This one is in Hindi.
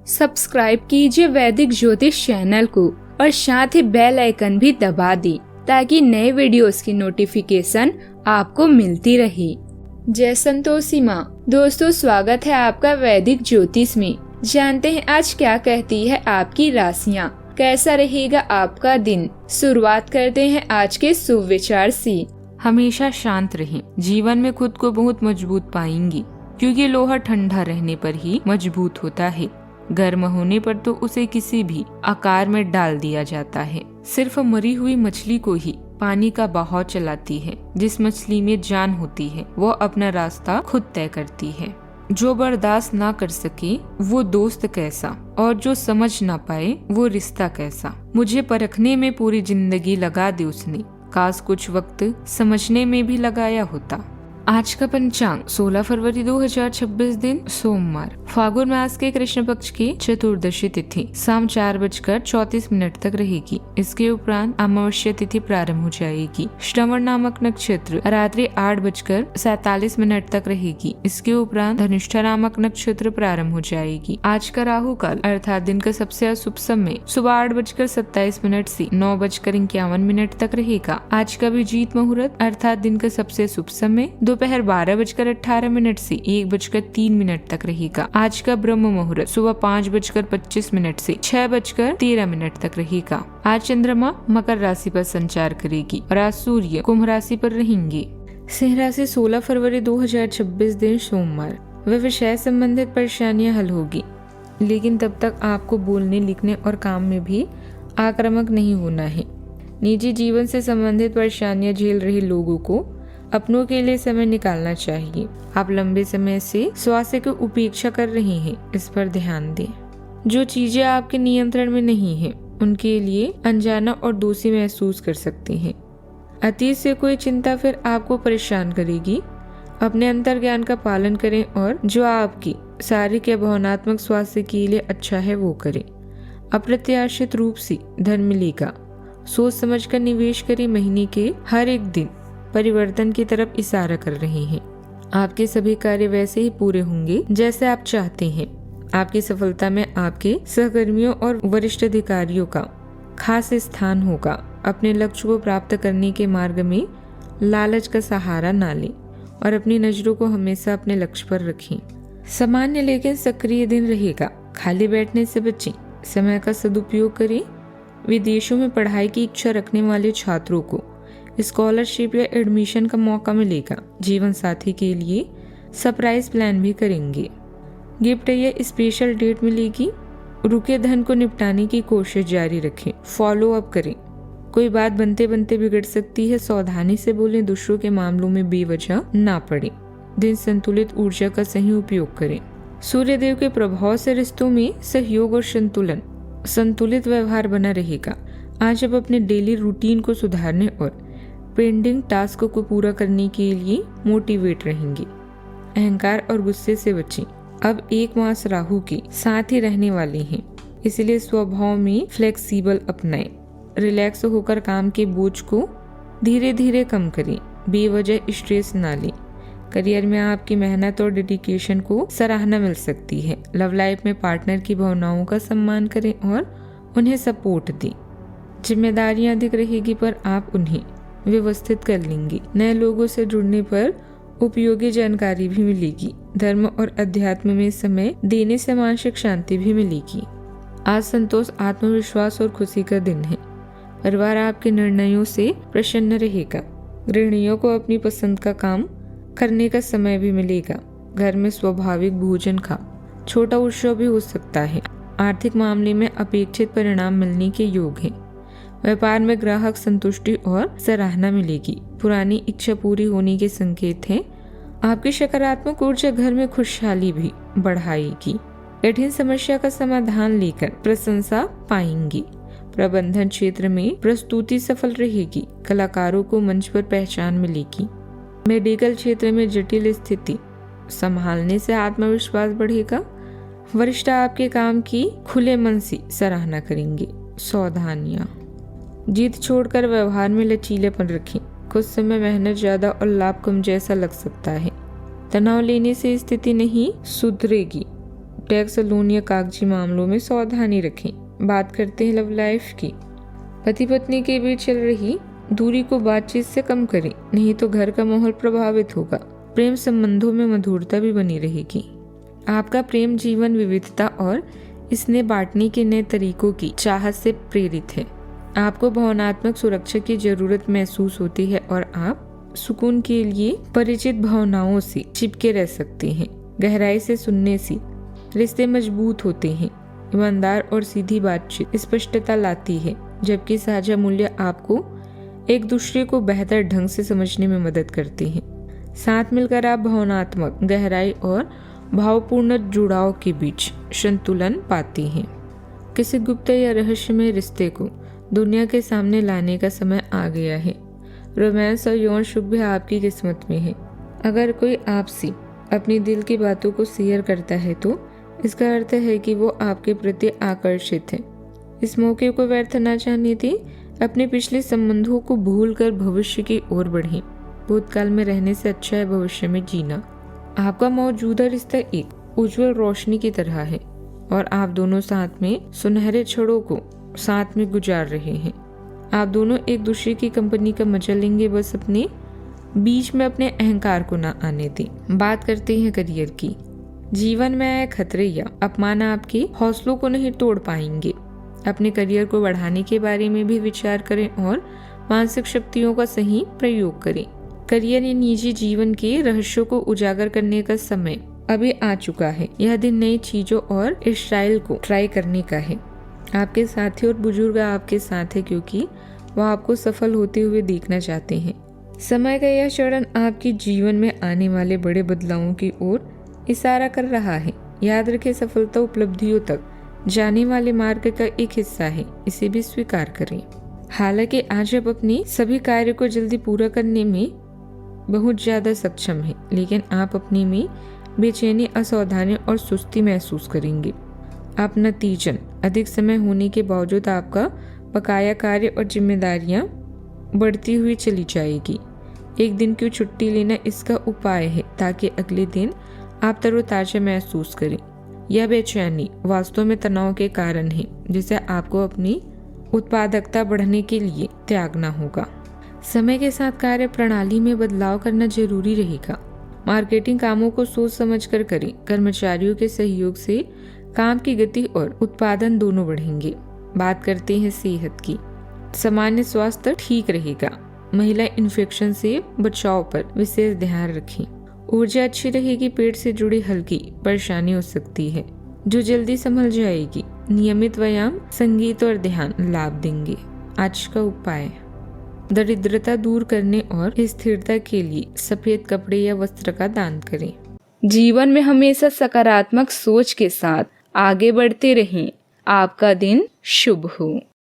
सब्सक्राइब कीजिए वैदिक ज्योतिष चैनल को और साथ ही बेल आइकन भी दबा दी ताकि नए वीडियोस की नोटिफिकेशन आपको मिलती रहे। जय संतोषी माँ। दोस्तों, स्वागत है आपका वैदिक ज्योतिष में। जानते हैं आज क्या कहती है आपकी राशियाँ, कैसा रहेगा आपका दिन। शुरुआत करते हैं आज के शुभ विचार से। हमेशा शांत रहें, जीवन में खुद को बहुत मजबूत पाएंगी, क्योंकि लोहा ठंडा रहने पर ही मजबूत होता है। गर्म होने पर तो उसे किसी भी आकार में डाल दिया जाता है। सिर्फ मरी हुई मछली को ही पानी का बहाव चलाती है। जिस मछली में जान होती है वो अपना रास्ता खुद तय करती है। जो बर्दाश्त ना कर सके वो दोस्त कैसा, और जो समझ ना पाए वो रिश्ता कैसा। मुझे परखने में पूरी जिंदगी लगा दी उसने, काश कुछ वक्त समझने में भी लगाया होता। आज का पंचांग 16 फरवरी 2026 दिन सोमवार, फागुन मास के कृष्ण पक्ष की चतुर्दशी तिथि शाम 4:34 तक रहेगी। इसके उपरांत अमावस्या तिथि प्रारंभ हो जाएगी। श्रवण नामक नक्षत्र रात्रि 8:47 तक रहेगी। इसके उपरांत धनिष्ठा नामक नक्षत्र प्रारंभ हो जाएगी। आज का राहु काल अर्थात दिन का सबसे अशुभ समय सुबह 8:27 से 9:51 तक रहेगा। आज का अभिजीत मुहूर्त अर्थात दिन का सबसे शुभ समय दोपहर 12:18 से 1:03 तक रहेगा। आज का ब्रह्म मुहूर्त सुबह 5:25 से 6:13 तक रहेगा। आज चंद्रमा मकर राशि पर संचार करेगी और आज सूर्य कुंभ राशि पर रहेंगे। सिंह राशि 16 फरवरी 2026 दिन सोमवार, व्यवसाय संबंधित परेशानियां हल होगी, लेकिन तब तक आपको बोलने, लिखने और काम में भी आक्रामक नहीं होना है। निजी जीवन से संबंधित परेशानियां झेल रहे लोगों को अपनों के लिए समय निकालना चाहिए। आप लंबे समय से स्वास्थ्य की उपेक्षा कर रहे हैं, इस पर ध्यान दें। जो चीजें आपके नियंत्रण में नहीं है उनके लिए अनजाना और दोषी महसूस कर सकते हैं। अतीत से कोई चिंता फिर आपको परेशान करेगी। अपने अंतर्ज्ञान का पालन करें और जो आपकी शारीरिक या भावनात्मक स्वास्थ्य के लिए अच्छा है वो करें। अप्रत्याशित रूप से धन मिलेगा। सोच समझकर निवेश करें। महीने के हर एक दिन परिवर्तन की तरफ इशारा कर रहे हैं। आपके सभी कार्य वैसे ही पूरे होंगे जैसे आप चाहते हैं। आपकी सफलता में आपके सहकर्मियों और वरिष्ठ अधिकारियों का खास स्थान होगा। अपने लक्ष्य को प्राप्त करने के मार्ग में लालच का सहारा ना लें और अपनी नजरों को हमेशा अपने लक्ष्य पर रखें। सामान्य लेकिन सक्रिय दिन रहेगा। खाली बैठने से बचें। समय का सदुपयोग करें। विदेशों में पढ़ाई की इच्छा रखने वाले छात्रों को स्कॉलरशिप या एडमिशन का मौका मिलेगा। जीवन साथी के लिए सरप्राइज प्लान भी करेंगे। गिफ्ट या स्पेशल डेट मिलेगी। रुके धन को निपटाने की कोशिश जारी रखें। फॉलो अप करें। कोई बात बनते बनते बिगड़ सकती है, सावधानी से बोलें। दूसरों के मामलों में बेवजह ना पड़े। दिन संतुलित ऊर्जा का सही उपयोग करें। सूर्य देव के प्रभाव से रिश्तों में सहयोग और संतुलित व्यवहार बना रहेगा। आज आप अपने डेली रूटीन को सुधारने और पेंडिंग टास्क को पूरा करने के लिए मोटिवेट रहेंगे। अहंकार और गुस्से से बचें। अब 1 मास राहु के साथ ही रहने वाले हैं, इसलिए स्वभाव में फ्लेक्सिबल अपनाएं। रिलैक्स होकर काम के बोझ को धीरे धीरे कम करें। बेवजह स्ट्रेस ना लें। करियर में आपकी मेहनत और डेडिकेशन को सराहना मिल सकती है। लव लाइफ में पार्टनर की भावनाओं का सम्मान करें और उन्हें सपोर्ट दें। जिम्मेदारियां अधिक रहेगी पर आप उन्हें व्यवस्थित कर लेंगे। नए लोगों से जुड़ने पर उपयोगी जानकारी भी मिलेगी। धर्म और अध्यात्म में समय देने से मानसिक शांति भी मिलेगी। आज संतोष, आत्मविश्वास और खुशी का दिन है। परिवार आपके निर्णयों से प्रसन्न रहेगा। गृहिणियों को अपनी पसंद का काम करने का समय भी मिलेगा। घर में स्वाभाविक भोजन का छोटा उत्सव भी हो सकता है। आर्थिक मामले में अपेक्षित परिणाम मिलने के योग है। व्यापार में ग्राहक संतुष्टि और सराहना मिलेगी। पुरानी इच्छा पूरी होने के संकेत हैं। आपकी सकारात्मक ऊर्जा घर में खुशहाली भी बढ़ाएगी। कठिन समस्या का समाधान लेकर प्रशंसा पाएंगी। प्रबंधन क्षेत्र में प्रस्तुति सफल रहेगी। कलाकारों को मंच पर पहचान मिलेगी। मेडिकल क्षेत्र में जटिल स्थिति संभालने से आत्मविश्वास बढ़ेगा। वरिष्ठ आपके काम की खुले मन से सराहना करेंगे। सावधानियां, जीत छोड़कर व्यवहार में लचीलेपन रखें। कुछ समय मेहनत ज्यादा और लाभ कम जैसा लग सकता है। तनाव लेने से स्थिति नहीं सुधरेगी। टैक्स, लोन या कागजी मामलों में सावधानी रखें। बात करते हैं लव लाइफ की। पति पत्नी के बीच चल रही दूरी को बातचीत से कम करें, नहीं तो घर का माहौल प्रभावित होगा। प्रेम संबंधों में मधुरता भी बनी रहेगी। आपका प्रेम जीवन विविधता और इसने बांटने के नए तरीकों की चाहत से प्रेरित है। आपको भावनात्मक सुरक्षा की जरूरत महसूस होती है और आप सुकून के लिए परिचित भावनाओं से चिपके रह सकते हैं। गहराई से सुनने से रिश्ते मजबूत होते हैं। ईमानदार और सीधी बातचीत स्पष्टता लाती है, जबकि साझा मूल्य आपको एक दूसरे को बेहतर ढंग से समझने में मदद करते हैं। साथ मिलकर आप भावनात्मक गहराई और भावपूर्ण जुड़ाव के बीच संतुलन पाती हैं। किसी गुप्त या रहस्यमय रिश्ते को दुनिया के सामने लाने का समय आ गया है। रोमांस और यौन सुख भी आपकी किस्मत में है। अगर कोई आपसे अपनी दिल की बातों को शेयर करता है तो इसका अर्थ है कि वो आपके प्रति आकर्षित है। इस मौके को व्यर्थ न जाने दें। अपने पिछले संबंधों को भूलकर भविष्य की ओर बढ़ें। भूतकाल में रहने से अच्छा है भविष्य में जीना। आपका मौजूदा रिश्ता एक उज्जवल रोशनी की तरह है और आप दोनों साथ में सुनहरे क्षणों को साथ में गुजार रहे हैं। आप दोनों एक दूसरे की कंपनी का मजा लेंगे, बस अपने बीच में अपने अहंकार को ना आने दें। बात करते हैं करियर की। जीवन में आए खतरे या अपमान आपके हौसलों को नहीं तोड़ पाएंगे। अपने करियर को बढ़ाने के बारे में भी विचार करें और मानसिक शक्तियों का सही प्रयोग करें। करियर या निजी जीवन के रहस्यों को उजागर करने का समय अभी आ चुका है। यह दिन नई चीजों और स्टाइल को ट्राई करने का है। आपके साथी और बुजुर्ग आपके साथ है क्योंकि वह आपको सफल होते हुए देखना चाहते हैं। समय का यह चरण आपके जीवन में आने वाले बड़े बदलावों की ओर इशारा कर रहा है। याद रखें, सफलता उपलब्धियों तक जाने वाले मार्ग का एक हिस्सा है, इसे भी स्वीकार करें। हालांकि आज आप अपने सभी कार्य को जल्दी पूरा करने में बहुत ज्यादा सक्षम हैं, लेकिन आप अपने में बेचैनी, असावधानी और सुस्ती महसूस करेंगे। आप नतीजन अधिक समय होने के बावजूद आपका बकाया कार्य और जिम्मेदारियां बढ़ती हुई चली जाएगी। एक दिन की छुट्टी लेना इसका उपाय है ताकि अगले दिन आप तरोताजा महसूस करें। यह बेचैनी वास्तव में तनाव के कारण है, जिसे आपको अपनी उत्पादकता बढ़ाने के लिए त्यागना होगा। समय के साथ कार्य प्रणाली में बदलाव करना जरूरी रहेगा। मार्केटिंग कामों को सोच समझकर करें। कर्मचारियों के सहयोग से काम की गति और उत्पादन दोनों बढ़ेंगे। बात करते हैं सेहत की। सामान्य स्वास्थ्य ठीक रहेगा। महिला इन्फेक्शन से बचाव पर विशेष ध्यान रखें। ऊर्जा अच्छी रहेगी। पेट से जुड़ी हल्की परेशानी हो सकती है जो जल्दी संभल जाएगी। नियमित व्यायाम, संगीत और ध्यान लाभ देंगे। आज का उपाय, दरिद्रता दूर करने और स्थिरता के लिए सफेद कपड़े या वस्त्र का दान करें। जीवन में हमेशा सकारात्मक सोच के साथ आगे बढ़ते रहें। आपका दिन शुभ हो।